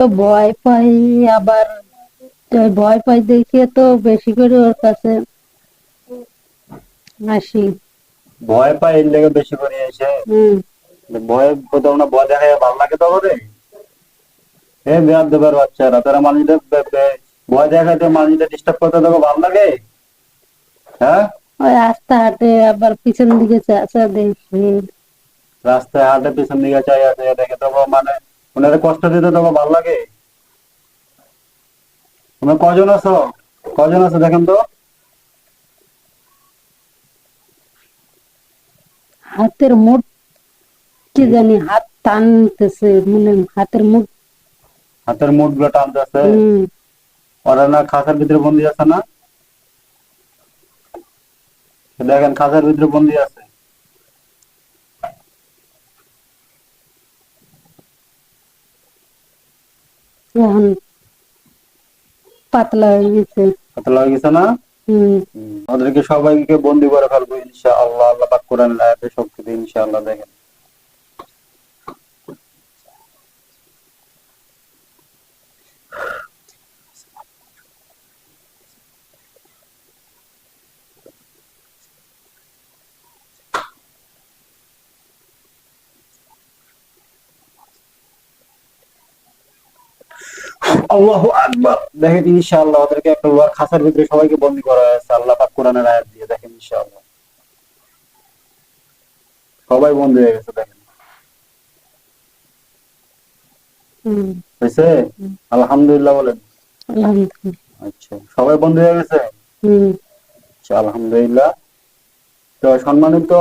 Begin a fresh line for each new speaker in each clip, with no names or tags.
তো ভয় পাই, আবার ওই ভয় পাই দেখে তো বেশি করে ওর কাছে আসি।
ভয় পায় এর লেগে বেশি করে এসে
হম।
ভয় কোথাও না, ভয় দেখায় ভালো লাগে তো করে। এ বেয়ার দেবার বাচ্চারা, তারা মানুষদের ভয় দেখাতে মানুষদের ডিস্টার্ব করতে তোকে ভালো লাগে? হ্যাঁ,
ওই রাস্তা হাঁটে আবার পিছন দিকে চাচা দেখি।
রাস্তায় হাঁটে পিছন দিকে চাই আছে দেখে তোকে মানে ওনারা কষ্ট দিতে তোকে ভালো লাগে? তোমরা কজন আছো? কজন আছো দেখেন তো?
হাতের মুঠ কি জানি হাত টানতেছে, মানে হাতের মুঠ।
হাতের মুঠ গুলো টানতেছে।
হম।
ওরা না খাঁচার ভিতরে বন্দি আছে না? দেখেন খাঁচার ভিতরে বন্দি আছে।
এখন পাতলা হয়ে গেছে।
পাতলা হয়ে গেছে না?
হম।
ওদেরকে সবাইকে বন্দি করে ফেলবো ইনশাআল্লাহ, আল্লাহ পাক কোরআনের আয়াতে শক্তি দিয়ে ইনশাআল্লাহ। দেখেন আল্লাহু আকবার। দেখেন ইনশাআল্লাহ ওদেরকে একটা লোহার খাঁচার ভিতরে সবাইকে বন্দি করা হয়েছে আল্লাহ পাক কোরআনের আয়াত দিয়ে। দেখেন ইনশাআল্লাহ সবাই বন্দি হয়ে গেছে। দেখেন
হম।
হয়েছে। আলহামদুলিল্লাহ বলেন।
আলহামদুলিল্লাহ।
আচ্ছা, সবাই বন্দি হয়ে গেছে।
হম।
আচ্ছা, আলহামদুলিল্লাহ। তো সম্মানিত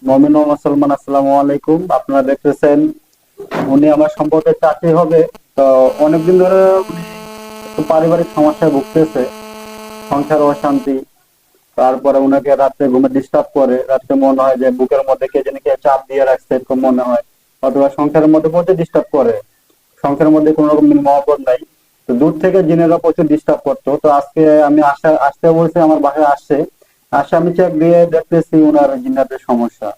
মুমিন ও মুসলমান, আসসালামু আলাইকুম। আপনারা দেখতেছেন উনি আমার সম্পর্কে চাকরি হবে। তো অনেকদিন ধরে উনি একটু পারিবারিক সমস্যায় ভুগতেছে, সংসার অশান্তি। তারপরে উনাকে রাত্রে ঘুমে ডিস্টার্ব করে, রাত্রে মনে হয় যে বুকের মধ্যে কে যেন কে চাপ দিয়ে রাখছে এরকম মনে হয়, অথবা সংসারের মধ্যে প্রচুর ডিস্টার্ব করে। সংসারের মধ্যে কোনো রকম মহব্বত নাই। তো দূর থেকে জিনেরা প্রচুর ডিস্টার্ব করতো। তো আজকে আমি আসতে বলছি, আমার বাসায় আসে আমি চেক দিয়ে দেখতেছি উনার জিন্নাতের সমস্যা।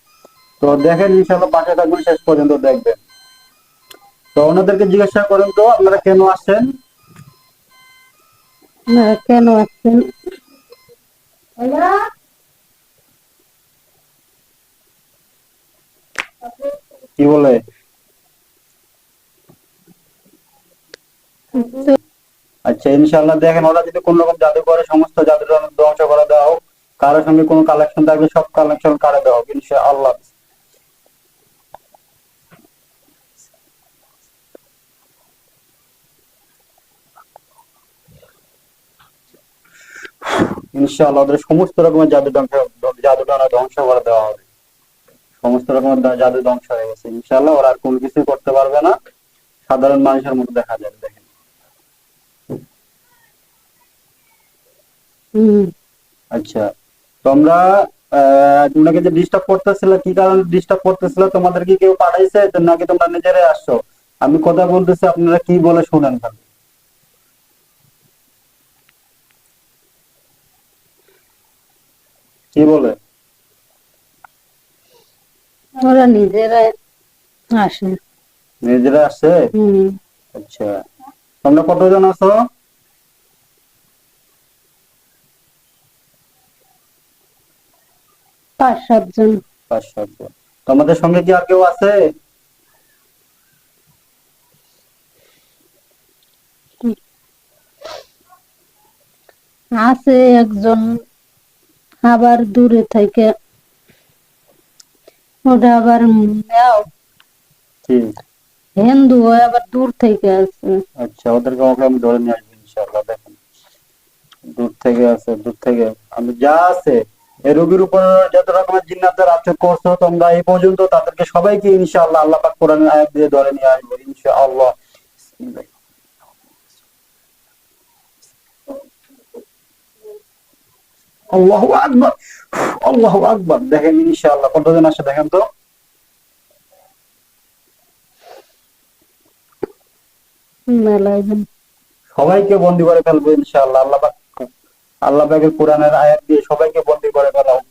তো দেখেন ইনশাআল্লাহ বাসায় থাকবেন, শেষ পর্যন্ত দেখবেন। তো ওনাদেরকে জিজ্ঞাসা করেন তো আপনারা কেন আসছেন?
না, কেন আসছেন?
কি বলে?
তো
আচ্ছা ইনশাআল্লাহ দেখেন, ওরা যদি কোন রকম জাদু করে সমস্ত জাদু ধ্বংস করে দেওয়া হোক। কারোর সঙ্গে কোনো কালেকশন থাকলে সব কালেকশন কাটে দেওয়া হোক ইনশাআল্লাহ। ইনশাআল্লাহ ওদের সমস্ত রকমের জাদুটানা ধ্বংস করে দেওয়া হবে। সমস্ত রকমের জাদু ধ্বংস হয়ে গেছে ইনশাআল্লাহ। ওরা আর কোনো কিছুই করতে পারবে না, সাধারণ মানুষের মতো দেখা যাবে। দেখেন
হম।
আচ্ছা, তোমরা তোমরাকে যে ডিস্টার্ব করতেছিল, কি কারণে ডিস্টার্ব করতেছিল? তোমাদের কি কেউ পাঠাইছে নাকি তোমরা নিজেরাই আসছো? আমি কথা বলতেছি, আপনারা কি বলে শুনেন খালি। কি বলে?
ওরা নিজেরাই আসে।
নিজেরা আসছে?
হম।
আচ্ছা, তোমরা কতজন আছো?
5-7 জন।
5-7 জন। তোমাদের সঙ্গে কি আর কেউ আছে?
আছে একজন, আবার দূরে থেকে। ওটা আবার
কি?
হিন্দু হয়, আবার দূর থেকে আছে।
আচ্ছা, ওদেরকে আমাকে আমি ধরে নিয়ে আসবো ইনশাআল্লাহ। দেখেন দূর থেকে আছে, দূর থেকে আমি যা আছে এই রোগীর উপর যত রকমের জিন্নাতের আচর করছো তোমরা এই পর্যন্ত, তাদেরকে সবাইকে ইনশাআল্লাহ আল্লাহ পাক কোরআনের আয়াত দিয়ে ধরে নিয়ে আসবো ইনশাআল্লাহ। আল্লাহু আকবার, আল্লাহু আকবার। দেখেন ইনশাআল্লাহ কতজন আসে দেখেন তো।
মেলায়।
সবাইকে বন্দি করে ফেলবো ইনশাআল্লাহ। আল্লাহ পাকের কোরআনের আয়াত দিয়ে সবাইকে বন্দি করে ফেলা হোক।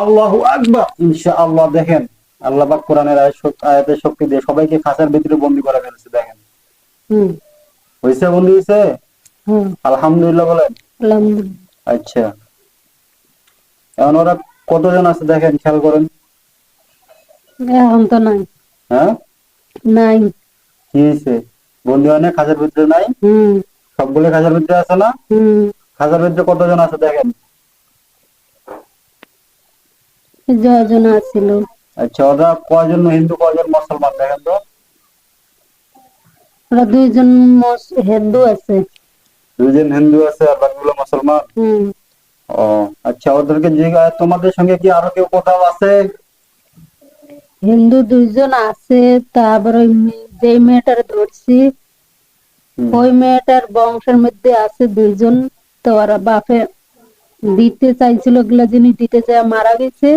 আল্লাহু আকবার। ইনশাআল্লাহ দেখেন আল্লাহ পাক কোরআনের আয়াতের শক্তি দিয়ে সবাইকে খাঁচার ভিতরে বন্দী করে ফেলেছে। দেখেন
হুম
হয়েছে, বন্দী হয়েছে।
হুম
আলহামদুলিল্লাহ বলেন।
আলহামদুলিল্লাহ।
আচ্ছা, এখন ওরা কতজন আছে দেখেন, খেয়াল করেন।
এখন তো নাই।
হ্যাঁ,
নাই।
কি হয়েছে? বন্দী হয় না, খাঁচার ভিতরে নাই?
হুম
সবগুলো খাঁচার ভিতরে আছে না?
হুম
খাঁচার ভিতরে কতজন আছে দেখেন।
যজন আছিল।
আচ্ছা, ওরা কয়জন হিন্দু কয়জন মুসলমান দেখেন তো।
ওরা দুইজন হিন্দু আছে।
দুইজন হিন্দু আছে আর বাকিগুলো মুসলমান।
হুম
ও আচ্ছা, ওদেরকে জিজ্ঞাসা, তোমাদের সঙ্গে কি আরো কেউ কোথাও আছে?
হিন্দু দুইজন আছে। তারপর ওই যে মেয়েটার ধরছি,
হুম।
ওই মেয়েটার বংশের মধ্যে আছে দুইজন। তো ওরা বাপে দিতে চাইছিল, ওগুলা জিনিস দিতে চাই মারা গেছে।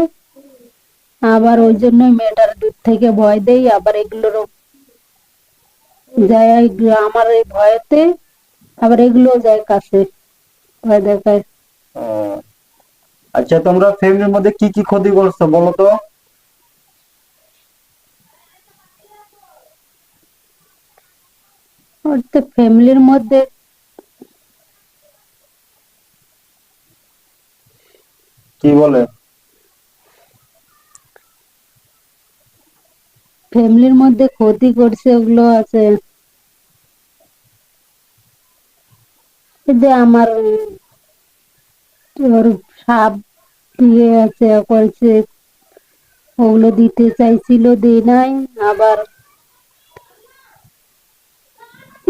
আবার ওই জন্য মেয়েটার দূর থেকে ভয় দেই, আবার এগুলোরও যায় আমার এই ভয়েতে, আবার এগুলো যায় কাছে ভয় দেখায়।
ও আচ্ছা, তোমরা ফ্যামিলির মধ্যে কি কি ক্ষতি করছো বলো তো।
ওর তো ফ্যামিলির মধ্যে
কি বলে?
ক্ষতি করছে, ওগুলো আছে। এই যে আমার ওর সাপ দিয়ে আছে করেছে, ওগুলো দিতে চাইছিল, দিই নাই। আবার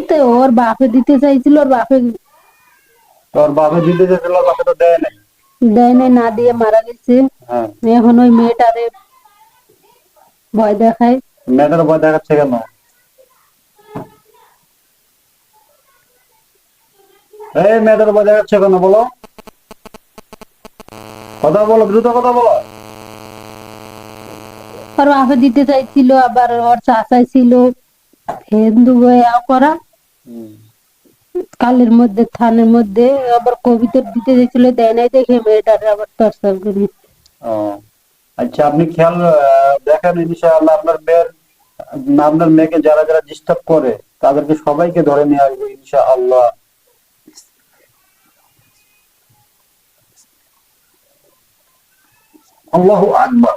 তো ওর বাপে দিতে চাইছিল, ওর বাপে
তোর বাপে দিতে চেয়েছিল, বাপে তো দেয় নাই।
দেয় নাই, না দিয়ে মারা গেছে।
হ্যাঁ,
এখন ওই মেয়েটারে ভয় দেখায়।
মেয়েটার ভয় দেখাচ্ছে কেন? এই মেয়েটার ভয় দেখাচ্ছে কেন বলো, কথা বলো, দ্রুত কথা বলো।
ওর বাপে দিতে চাইছিল, আবার ওর চাচাই ছিল হিন্দু হয়ে করা কালের মধ্যে থানের মধ্যে, আবার কবিতা দিতে চাইছিল, দেয় নাই দেখে মেয়েটারে আবার টর্চার করি।
ও আচ্ছা, আপনি খেয়াল দেখেন, ইনশাআল্লাহ আপনার মেয়েকে যারা যারা ডিস্টার্ব করে তাদেরকে সবাইকে ধরে নিয়ে আসবে ইনশাআল্লাহ। আল্লাহু আকবার,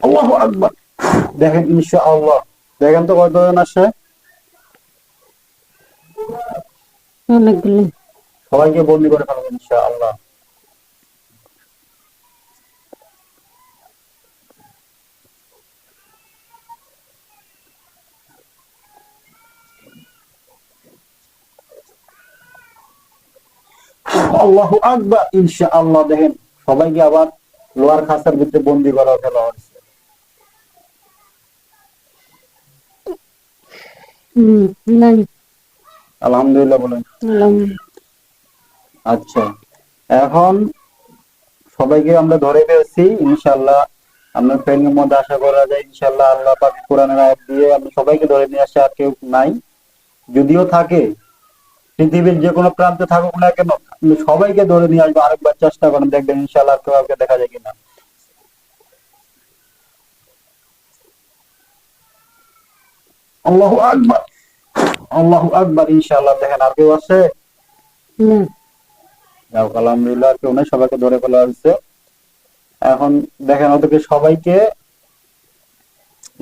আল্লাহু আকবার। দেখেন ইনশাআল্লাহ, দেখেন তো কতজন আসে।
অনেকগুলো।
সবাইকে বন্দি করে ফেলবেন ইনশাআল্লাহ। আল্লাহু আকবার। ইনশাআল্লাহ দেখেন সবাইকে আবার লোহার খাঁচার ভিতরে বন্দি করা ফেলা হয়েছে।
নাই।
আলহামদুলিল্লাহ বলেন।
আলহামদুলিল্লাহ।
আচ্ছা, এখন সবাইকে আমরা ধরে পেয়েছি ইনশাআল্লাহ। আপনার ফ্রেন্ডের মধ্যে আশা করা যায় ইনশাআল্লাহ আল্লাহ পাক কোরআনের আয়াত দিয়ে আপনি সবাইকে ধরে নিয়ে আসে, আর কেউ নাই। যদিও থাকে, পৃথিবীর যে কোনো প্রান্তে থাকুক না কেন, আপনি সবাইকে ধরে নিয়ে আসবো। আরেকবার চেষ্টা করেন, দেখবেন ইনশাআল্লাহ আর কাউকে দেখা যায় কিনা। আল্লাহু আকবার, আল্লাহু আকবার। ইনশাআল্লাহ দেখেন আর কেউ আছে?
না।
যাও, আলহামদুলিল্লাহ আর কেউ নাই, সবাইকে ধরে ফেলা হয়েছে। এখন দেখেন ওদেরকে সবাইকে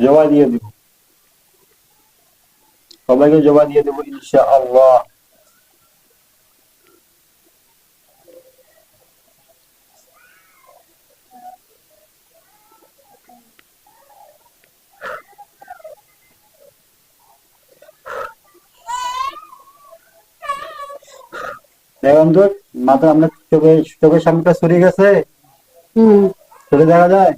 জবাই দিয়ে দিব, সবাইকে জবাই দিয়ে দেবো ইনশাআল্লাহ। দেখুন তো, মাথা আমরা চোখের সামনেটা সরে গেছে,
হম
সরে দেখা যায়।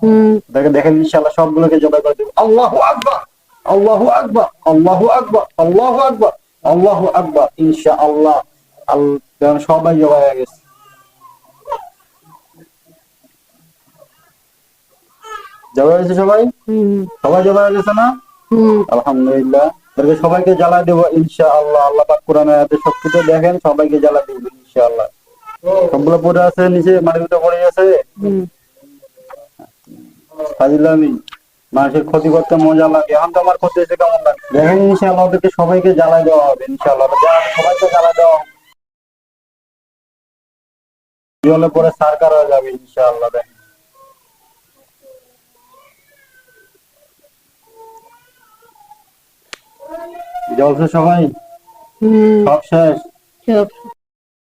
হম
দেখেন ইনশাআল্লাহ সবগুলোকে জবাই করে দেবো। আল্লাহু আকবার, আল্লাহু আকবার, আল্লাহু আকবার, আল্লাহু আকবার, আল্লাহু আকবার। ইনশাআল্লাহ দেখেন সবাই জবাই হয়ে গেছে। জবাই হয়েছে সবাই, সবাই জবাই হয়ে গেছে না? আলহামদুলিল্লাহ। তাদেরকে সবাইকে জ্বালা দেবো ইনশাআল্লাহ। আল্লাহ পাক কোরআনের আয়াতে শক্তিতে দেখেন সবাইকে জ্বালা দেবো ইনশাআল্লাহ। সবগুলো পড়ে আছে নিচে, মাটির ভিতরে পড়ে আছে। ফাজিলামি, মানুষের ক্ষতি করতে মজা লাগে। এখন তো আমার ক্ষতি হয়েছে, কেমন লাগে দেখেন। ইনশাআল্লাহ ওদেরকে সবাইকে জ্বালাই দেওয়া হবে, ইনশাআল্লাহ সবাইকে জ্বালাই দেওয়া হবে, জলে পরে সারকার হয়ে যাবে ইনশাআল্লাহ। দেখেন জ্বলছে সবাই,
হুম,
সব শেষ।
সব